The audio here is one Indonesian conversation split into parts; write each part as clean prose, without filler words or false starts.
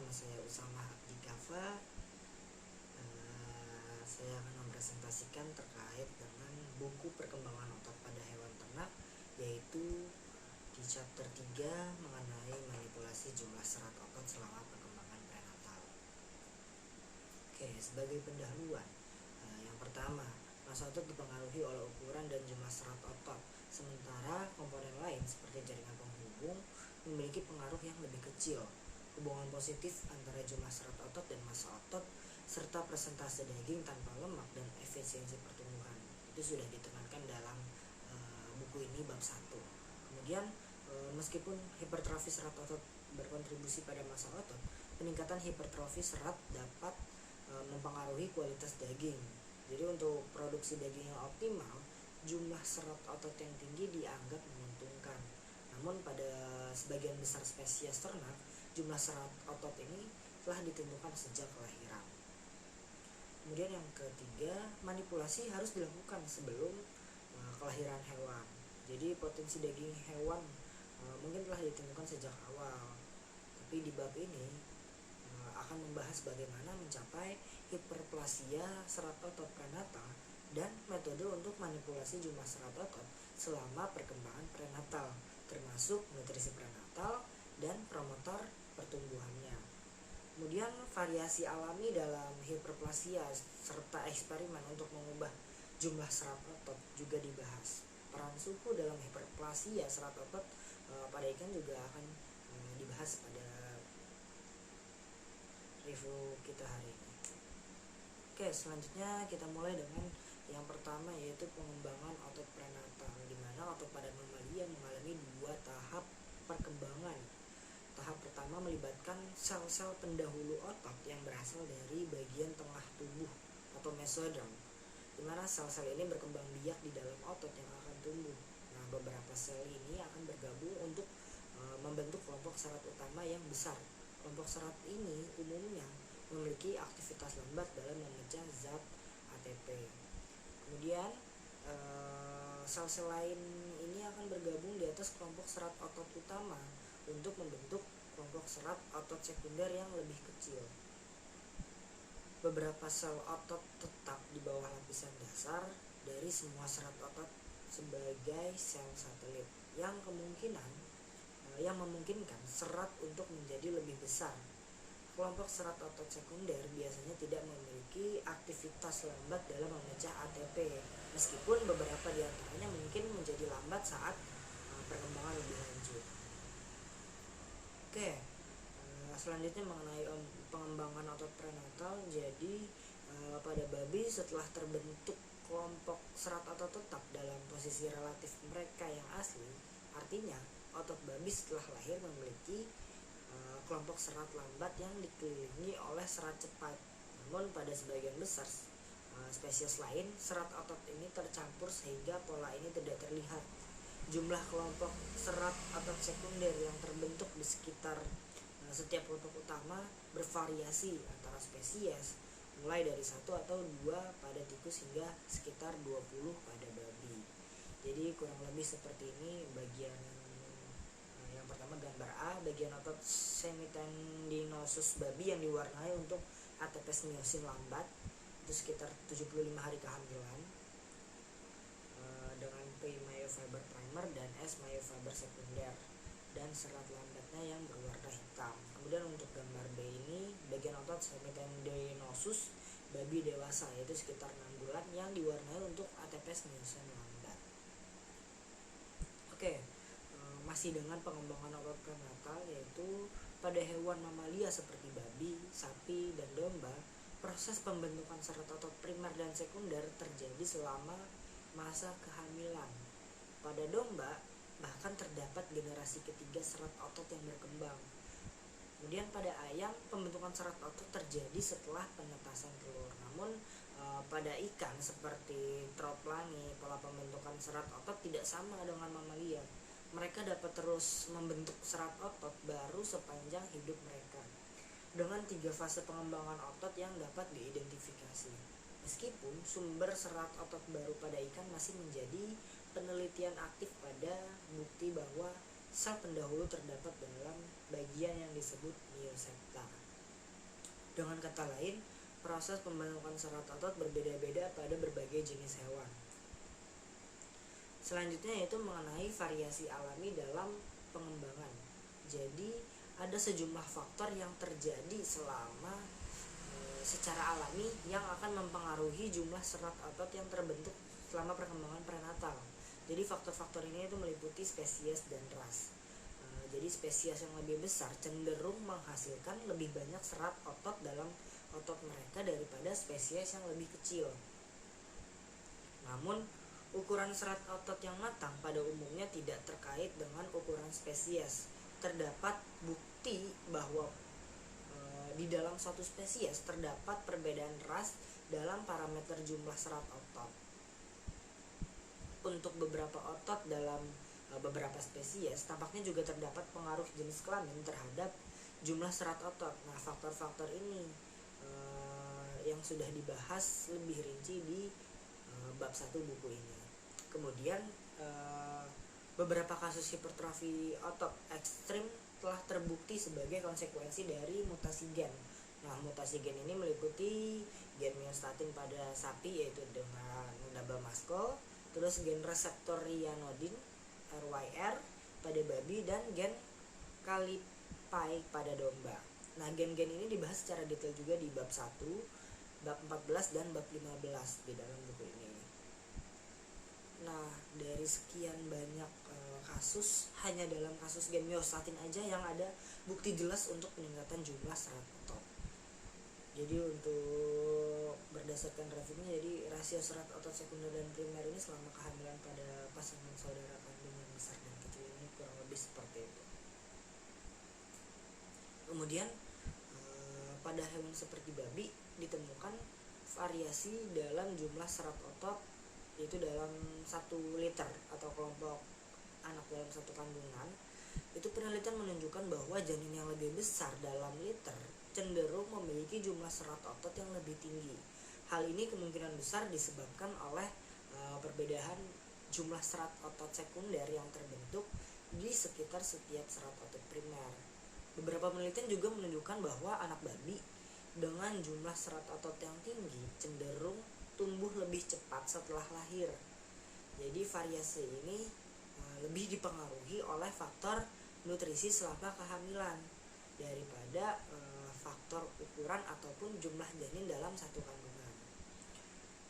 nama saya Usama Abdi Kafa. Saya akan mempresentasikan terkait dengan buku perkembangan otot pada hewan ternak, yaitu di chapter 3 mengenai manipulasi jumlah serat otot selama perkembangan prenatal. Oke, sebagai pendahuluan, yang pertama, massa otot dipengaruhi oleh ukuran dan jumlah serat otot, sementara komponen lain seperti jaringan penghubung memiliki pengaruh yang lebih kecil. Hubungan positif antara jumlah serat otot dan massa otot serta persentase daging tanpa lemak dan efisiensi pertumbuhan itu sudah ditekankan dalam buku ini bab 1. Kemudian meskipun hipertrofi serat otot berkontribusi pada massa otot, peningkatan hipertrofi serat dapat mempengaruhi kualitas daging. Jadi untuk produksi daging yang optimal, jumlah serat otot yang tinggi dianggap menguntungkan. Namun pada sebagian besar spesies ternak, jumlah serat otot ini telah ditentukan sejak kelahiran. Kemudian yang ketiga, manipulasi harus dilakukan sebelum kelahiran hewan. Jadi potensi daging hewan mungkin telah ditentukan sejak awal. Tapi di bab ini akan membahas bagaimana mencapai hiperplasia serat otot prenatal dan metode untuk manipulasi jumlah serat otot selama perkembangan prenatal, termasuk nutrisi prenatal dan promotor pertumbuhannya. Kemudian variasi alami dalam hiperplasia serta eksperimen untuk mengubah jumlah serat otot juga dibahas. Peran suhu dalam hiperplasia serat otot pada ikan juga akan dibahas pada review kita hari ini. Oke, selanjutnya kita mulai dengan yang pertama, yaitu pengembangan otot prenatal, di mana otot pada mamalia mengalami 2 tahap perkembangan. Tahap pertama melibatkan sel-sel pendahulu otot yang berasal dari bagian tengah tubuh atau mesoderm, di mana sel-sel ini berkembang biak di dalam otot yang akan tumbuh. Nah, beberapa sel ini akan bergabung untuk membentuk kelompok serat utama yang besar. Kelompok serat ini umumnya memiliki aktivitas lambat dalam memecah zat ATP. Kemudian sel-sel lain ini akan bergabung di atas kelompok serat otot utama untuk membentuk kelompok serat otot sekunder yang lebih kecil. Beberapa sel otot tetap di bawah lapisan dasar dari semua serat otot sebagai sel satelit yang memungkinkan serat untuk menjadi lebih besar. Kelompok serat otot sekunder biasanya tidak memiliki aktivitas lambat dalam memecah ATP, meskipun beberapa di antaranya mungkin menjadi lambat saat perkembangan lebih lanjut. Oke, selanjutnya mengenai pengembangan otot prenatal. Jadi pada babi setelah terbentuk kelompok serat otot tetap dalam posisi relatif mereka yang asli, artinya otot babi setelah lahir memiliki kelompok serat lambat yang dikelilingi oleh serat cepat. Namun pada sebagian besar spesies lain, serat otot ini tercampur sehingga pola ini tidak terlihat. Jumlah kelompok serat otot sekunder yang terbentuk di sekitar setiap kelompok utama bervariasi antara spesies, mulai dari 1 atau 2 pada tikus hingga sekitar 20 pada babi. Jadi kurang lebih seperti ini bagian yang pertama, gambar A, bagian otot semitendinosus babi yang diwarnai untuk ATP miosin lambat, itu sekitar 75 hari kehamilan, dengan P myofiber primer dan S myofiber sekunder, dan serat lambatnya yang berwarna hitam. Kemudian untuk gambar B ini, bagian otot semitendinosus babi dewasa, yaitu sekitar 6 bulan, yang diwarnai untuk ATP miosin lambat. Oke, masih dengan pengembangan otot prenatal, yaitu pada hewan mamalia seperti babi, sapi, dan domba, proses pembentukan serat otot primer dan sekunder terjadi selama masa kehamilan. Pada domba bahkan terdapat generasi ketiga serat otot yang berkembang. Kemudian pada ayam, pembentukan serat otot terjadi setelah penetasan telur. Namun pada ikan seperti troplani, pola pembentukan serat otot tidak sama dengan mamalia. Mereka dapat terus membentuk serat otot baru sepanjang hidup mereka, dengan 3 fase pengembangan otot yang dapat diidentifikasi. Meskipun sumber serat otot baru pada ikan masih menjadi penelitian aktif pada bukti bahwa sel pendahulu terdapat dalam bagian yang disebut miosepta. Dengan kata lain, proses pembentukan serat otot berbeda-beda pada berbagai jenis hewan. Selanjutnya yaitu mengenai variasi alami dalam pengembangan. Jadi ada sejumlah faktor yang terjadi secara alami yang akan mempengaruhi jumlah serat otot yang terbentuk selama perkembangan prenatal. Jadi faktor-faktor ini itu meliputi spesies dan ras. Jadi spesies yang lebih besar cenderung menghasilkan lebih banyak serat otot dalam otot mereka daripada spesies yang lebih kecil. Namun ukuran serat otot yang matang pada umumnya tidak terkait dengan ukuran spesies. Terdapat bukti bahwa di dalam suatu spesies terdapat perbedaan ras dalam parameter jumlah serat otot. Untuk beberapa otot dalam beberapa spesies, tampaknya juga terdapat pengaruh jenis kelamin terhadap jumlah serat otot. Nah, faktor-faktor ini yang sudah dibahas lebih rinci di bab 1 buku ini. Kemudian beberapa kasus hipertrofi otot ekstrim telah terbukti sebagai konsekuensi dari mutasi gen. Nah, mutasi gen ini meliputi gen myostatin pada sapi yaitu dengan double maskul, terus gen reseptor ryanodin RYR pada babi, dan gen Kalipai pada domba. Nah, gen-gen ini dibahas secara detail juga di bab 1, bab 14 dan bab 15 di dalam buku ini. Nah, dari sekian banyak kasus, hanya dalam kasus gen myostatin aja yang ada bukti jelas untuk peningkatan jumlah serat otot. Jadi untuk berdasarkan grafiknya, jadi rasio serat otot sekunder dan primer ini selama kehamilan pada pasangan saudara kandung yang besar dan kecil ini kurang lebih seperti itu. Kemudian pada hewan seperti babi ditemukan variasi dalam jumlah serat otot, yaitu dalam 1 liter atau kelompok anak dalam satu kandungan. Itu penelitian menunjukkan bahwa janin yang lebih besar dalam liter cenderung memiliki jumlah serat otot yang lebih tinggi. Hal ini kemungkinan besar disebabkan oleh perbedaan jumlah serat otot sekunder yang terbentuk di sekitar setiap serat otot primer. Beberapa penelitian juga menunjukkan bahwa anak babi dengan jumlah serat otot yang tinggi cenderung tumbuh lebih cepat setelah lahir. Jadi variasi ini lebih dipengaruhi oleh faktor nutrisi selama kehamilan daripada faktor ukuran ataupun jumlah janin dalam satu kandungan.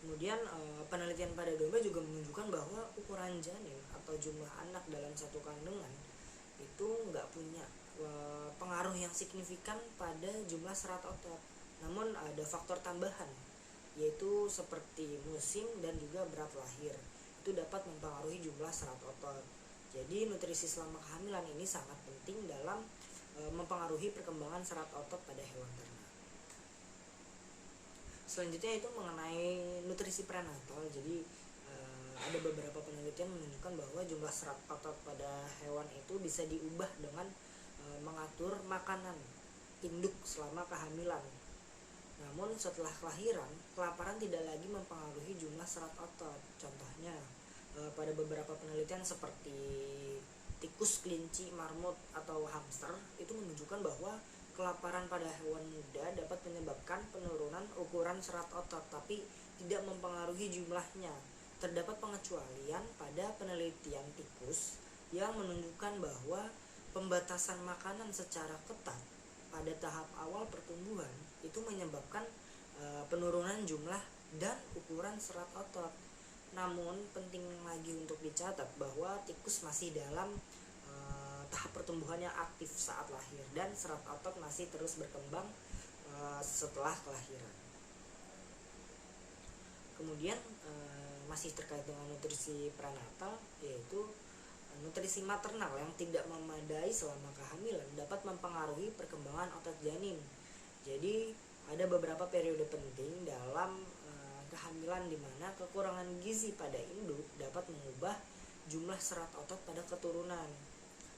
Kemudian penelitian pada domba juga menunjukkan bahwa ukuran janin atau jumlah anak dalam satu kandungan itu nggak punya pengaruh yang signifikan pada jumlah serat otot. Namun ada faktor tambahan, yaitu seperti musim dan juga berat lahir, itu dapat mempengaruhi jumlah serat otot. Jadi nutrisi selama kehamilan ini sangat penting dalam mempengaruhi perkembangan serat otot pada hewan ternak. Selanjutnya itu mengenai nutrisi prenatal. Jadi ada beberapa penelitian menunjukkan bahwa jumlah serat otot pada hewan itu bisa diubah dengan mengatur makanan induk selama kehamilan. Namun setelah kelahiran, kelaparan tidak lagi mempengaruhi jumlah serat otot. Contohnya pada beberapa penelitian seperti tikus, kelinci, marmut, atau hamster itu menunjukkan bahwa kelaparan pada hewan muda dapat menyebabkan penurunan ukuran serat otot, tapi tidak mempengaruhi jumlahnya. Terdapat pengecualian pada penelitian tikus yang menunjukkan bahwa pembatasan makanan secara ketat pada tahap awal pertumbuhan itu menyebabkan penurunan jumlah dan ukuran serat otot. Namun penting lagi untuk dicatat bahwa tikus masih dalam tahap pertumbuhan yang aktif saat lahir dan serat otot masih terus berkembang setelah kelahiran. Kemudian masih terkait dengan nutrisi prenatal, yaitu nutrisi maternal yang tidak memadai selama kehamilan dapat mempengaruhi perkembangan otot janin. Jadi ada beberapa periode penting dalam kehamilan di mana kekurangan gizi pada induk dapat mengubah jumlah serat otot pada keturunan.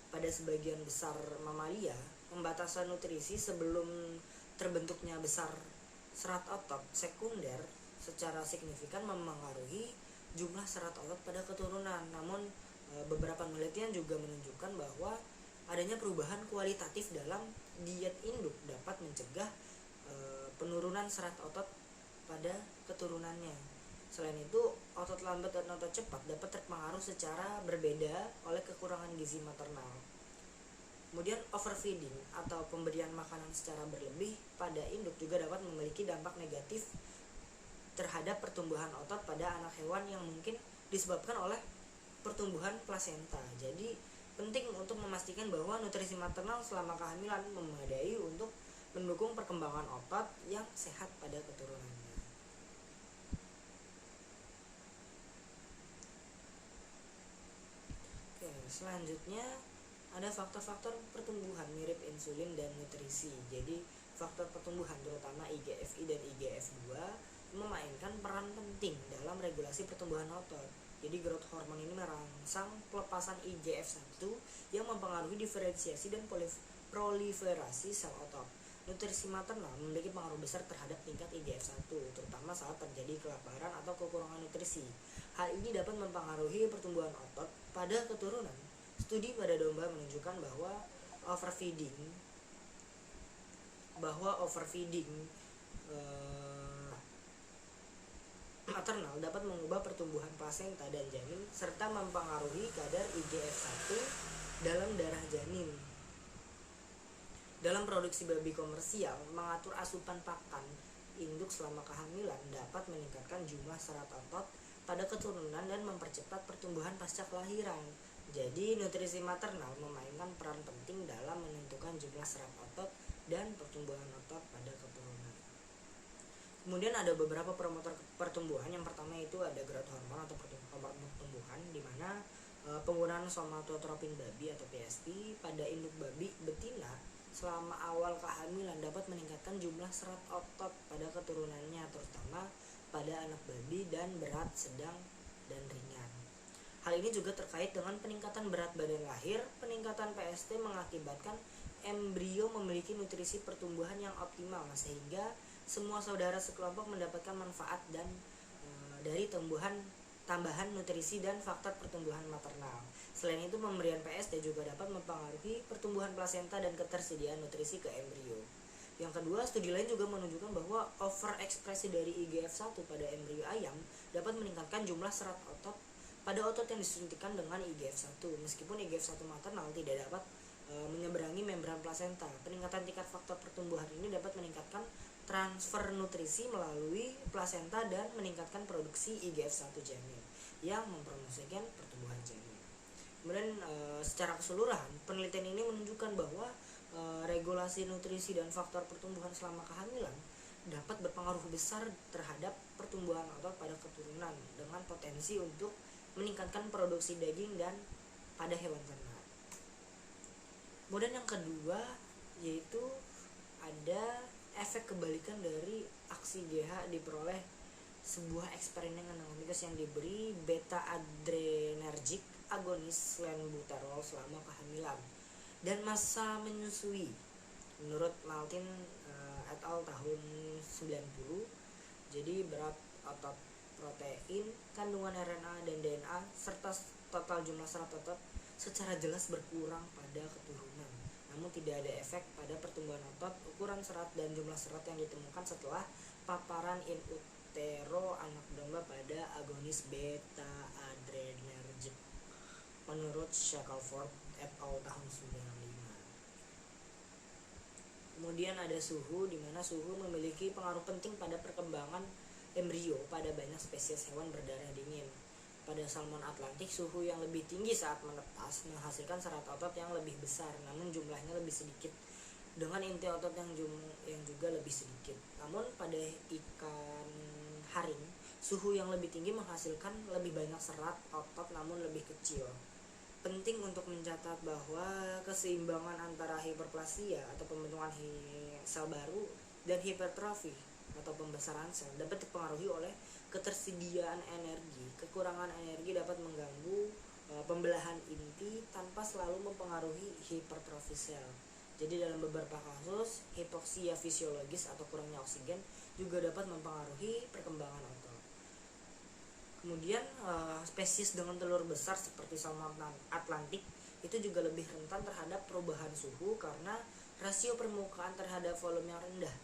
Pada sebagian besar mamalia, pembatasan nutrisi sebelum terbentuknya besar serat otot sekunder secara signifikan mempengaruhi jumlah serat otot pada keturunan. Namun beberapa penelitian juga menunjukkan bahwa adanya perubahan kualitatif dalam diet induk dapat mencegah penurunan serat otot pada keturunannya. Selain itu, otot lambat dan otot cepat dapat terpengaruh secara berbeda oleh kekurangan gizi maternal. Kemudian overfeeding atau pemberian makanan secara berlebih pada induk juga dapat memiliki dampak negatif terhadap pertumbuhan otot pada anak hewan yang mungkin disebabkan oleh pertumbuhan plasenta. Jadi penting untuk memastikan bahwa nutrisi maternal selama kehamilan memadai untuk mendukung perkembangan otot yang sehat pada keturunannya. Oke, selanjutnya ada faktor-faktor pertumbuhan mirip insulin dan nutrisi. Jadi faktor pertumbuhan terutama IGF-1 dan IGF-2 memainkan peran penting dalam regulasi pertumbuhan otot. Jadi growth hormone ini merangsang pelepasan IGF-1 yang mempengaruhi diferensiasi dan proliferasi sel otot. Nutrisi maternal memiliki pengaruh besar terhadap tingkat IGF-1, terutama saat terjadi kelaparan atau kekurangan nutrisi. Hal ini dapat mempengaruhi pertumbuhan otot pada keturunan. Studi pada domba menunjukkan bahwa overfeeding maternal dapat mengubah pertumbuhan plasenta dan janin serta mempengaruhi kadar IGF-1 dalam darah janin. Dalam produksi babi komersial, mengatur asupan pakan induk selama kehamilan dapat meningkatkan jumlah serat otot pada keturunan dan mempercepat pertumbuhan pasca kelahiran. Jadi nutrisi maternal memainkan peran penting dalam menentukan jumlah serat otot dan pertumbuhan otot pada keturunan. Kemudian ada beberapa promotor pertumbuhan. Yang pertama itu ada growth hormone atau hormon pertumbuhan, di mana penggunaan somatotropin babi atau PSP pada induk babi betina selama awal kehamilan dapat meningkatkan jumlah serat otot pada keturunannya, terutama pada anak babi dan berat, sedang, dan ringan. Hal ini juga terkait dengan peningkatan berat badan lahir. Peningkatan PST mengakibatkan embrio memiliki nutrisi pertumbuhan yang optimal, sehingga semua saudara sekelompok mendapatkan manfaat dan dari tambahan nutrisi dan faktor pertumbuhan maternal. Selain itu, pemberian PST juga dapat mempengaruhi pertumbuhan plasenta dan ketersediaan nutrisi ke embrio. Yang kedua, studi lain juga menunjukkan bahwa overekspresi dari IGF-1 pada embrio ayam dapat meningkatkan jumlah serat otot pada otot yang disuntikan dengan IGF-1. Meskipun IGF-1 maternal tidak dapat menyeberangi membran plasenta, peningkatan tingkat faktor pertumbuhan ini dapat meningkatkan transfer nutrisi melalui plasenta dan meningkatkan produksi IGF-1 janin yang mempromosikan pertumbuhan janin. Kemudian secara keseluruhan, penelitian ini menunjukkan bahwa regulasi nutrisi dan faktor pertumbuhan selama kehamilan dapat berpengaruh besar terhadap pertumbuhan otot pada keturunan dengan potensi untuk meningkatkan produksi daging dan pada hewan ternak. Kemudian yang kedua yaitu ada efek kebalikan dari aksi GH diperoleh sebuah eksperimen anatomis yang diberi beta adrenergic agonis lenbuterol selama kehamilan dan masa menyusui. Menurut Martin et al. Tahun 90, jadi berat otot, protein, kandungan RNA dan DNA serta total jumlah serat otot secara jelas berkurang pada keturunan. Namun tidak ada efek pada pertumbuhan otot, ukuran serat dan jumlah serat yang ditemukan setelah paparan in utero anak domba pada agonis beta adrenergic menurut Shackelford et al. Tahun 95. Kemudian ada suhu, di mana suhu memiliki pengaruh penting pada perkembangan embrio pada banyak spesies hewan berdarah dingin. Pada salmon Atlantik, suhu yang lebih tinggi saat menetas menghasilkan serat otot yang lebih besar, namun jumlahnya lebih sedikit, dengan inti otot yang juga lebih sedikit. Namun pada ikan haring, suhu yang lebih tinggi menghasilkan lebih banyak serat otot namun lebih kecil. Penting untuk mencatat bahwa keseimbangan antara hiperplasia atau pembentukan sel baru dan hipertrofi atau pembesaran sel dapat dipengaruhi oleh ketersediaan energi. Kekurangan energi dapat mengganggu pembelahan inti tanpa selalu mempengaruhi hipertrofi sel. Jadi dalam beberapa kasus, hipoksia fisiologis atau kurangnya oksigen juga dapat mempengaruhi perkembangan otot. Kemudian spesies dengan telur besar seperti salmon Atlantik itu juga lebih rentan terhadap perubahan suhu karena rasio permukaan terhadap volume yang rendah.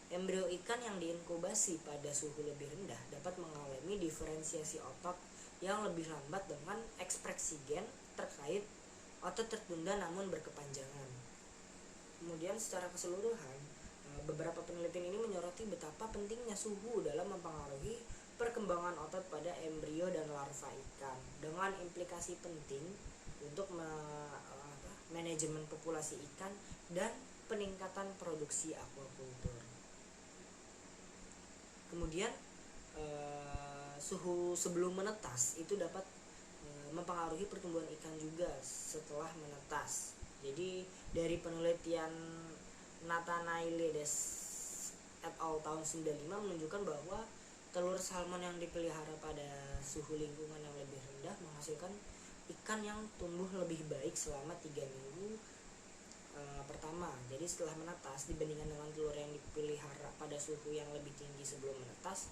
Embrio ikan yang diinkubasi pada suhu lebih rendah dapat mengalami diferensiasi otot yang lebih lambat dengan ekspresi gen terkait otot tertunda namun berkepanjangan. Kemudian secara keseluruhan, beberapa penelitian ini menyoroti betapa pentingnya suhu dalam mempengaruhi perkembangan otot pada embrio dan larva ikan, dengan implikasi penting untuk manajemen populasi ikan dan peningkatan produksi aquaculture. Kemudian suhu sebelum menetas itu dapat mempengaruhi pertumbuhan ikan juga setelah menetas. Jadi dari penelitian Nathanaelides et al. Tahun 95 menunjukkan bahwa telur salmon yang dipelihara pada suhu lingkungan yang lebih rendah menghasilkan ikan yang tumbuh lebih baik selama 3 minggu pertama. Jadi setelah menetas dibandingkan dengan telur yang dipelihara pada suhu yang lebih tinggi sebelum menetas,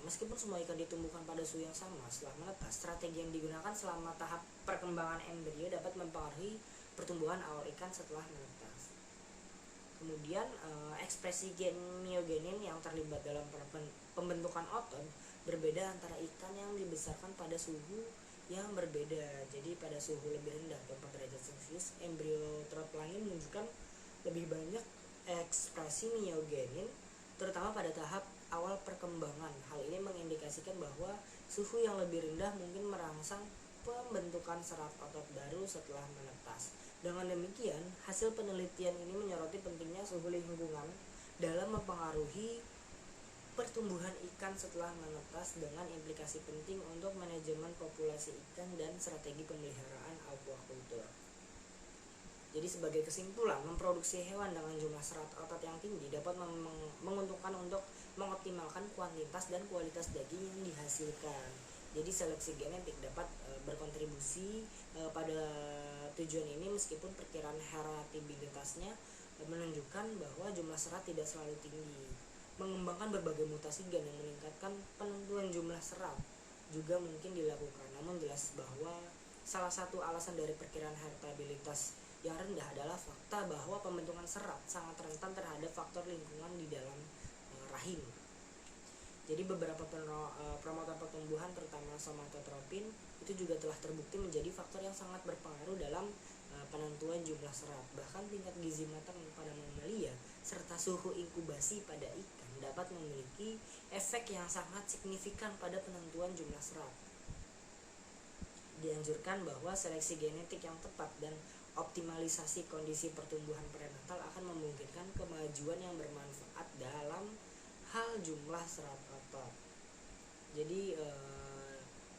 meskipun semua ikan ditumbuhkan pada suhu yang sama setelah menetas, strategi yang digunakan selama tahap perkembangan embrio dapat mempengaruhi pertumbuhan awal ikan setelah menetas. Kemudian ekspresi gen myogenin yang terlibat dalam pembentukan otot berbeda antara ikan yang dibesarkan pada suhu yang berbeda. Jadi pada suhu lebih rendah 4 derajat Celcius, embrio trotlangin menunjukkan lebih banyak ekspresi myogenin terutama pada tahap awal perkembangan. Hal ini mengindikasikan bahwa suhu yang lebih rendah mungkin merangsang pembentukan serat otot baru setelah menetas. Dengan demikian, hasil penelitian ini menyoroti pentingnya suhu lingkungan dalam mempengaruhi pertumbuhan ikan setelah menetas dengan implikasi penting untuk manajemen populasi ikan dan strategi pemeliharaan aquaculture. Jadi sebagai kesimpulan, memproduksi hewan dengan jumlah serat otot yang tinggi dapat menguntungkan untuk mengoptimalkan kuantitas dan kualitas daging yang dihasilkan. Jadi seleksi genetik dapat berkontribusi pada tujuan ini meskipun perkiraan heritabilitasnya menunjukkan bahwa jumlah serat tidak selalu tinggi. Mengembangkan berbagai mutasi gen yang meningkatkan penentuan jumlah serat juga mungkin dilakukan. Namun jelas bahwa salah satu alasan dari perkiraan heritabilitas yang rendah adalah fakta bahwa pembentukan serat sangat rentan terhadap faktor lingkungan di dalam rahim. Jadi beberapa promotor pertumbuhan terutama somatotropin itu juga telah terbukti menjadi faktor yang sangat berpengaruh dalam penentuan jumlah serat. Bahkan tingkat gizi matang pada mamalia serta suhu inkubasi pada ikan dapat memiliki efek yang sangat signifikan pada penentuan jumlah serat. Dianjurkan bahwa seleksi genetik yang tepat dan optimalisasi kondisi pertumbuhan prenatal akan memungkinkan kemajuan yang bermanfaat dalam hal jumlah serat otot. Jadi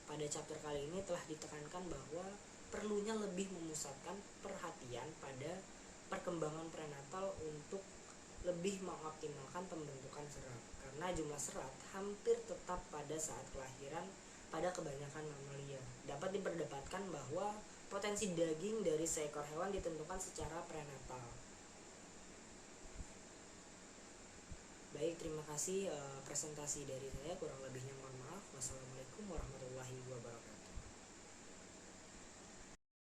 pada chapter kali ini telah ditekankan bahwa perlunya lebih memusatkan perhatian pada perkembangan prenatal untuk lebih mengoptimalkan pembentukan serat, karena jumlah serat hampir tetap pada saat kelahiran pada kebanyakan mamalia. Dapat diperdebatkan bahwa potensi daging dari seekor hewan ditentukan secara prenatal. Baik, terima kasih presentasi dari saya. Kurang lebihnya mohon maaf. Wassalamualaikum warahmatullahi wabarakatuh.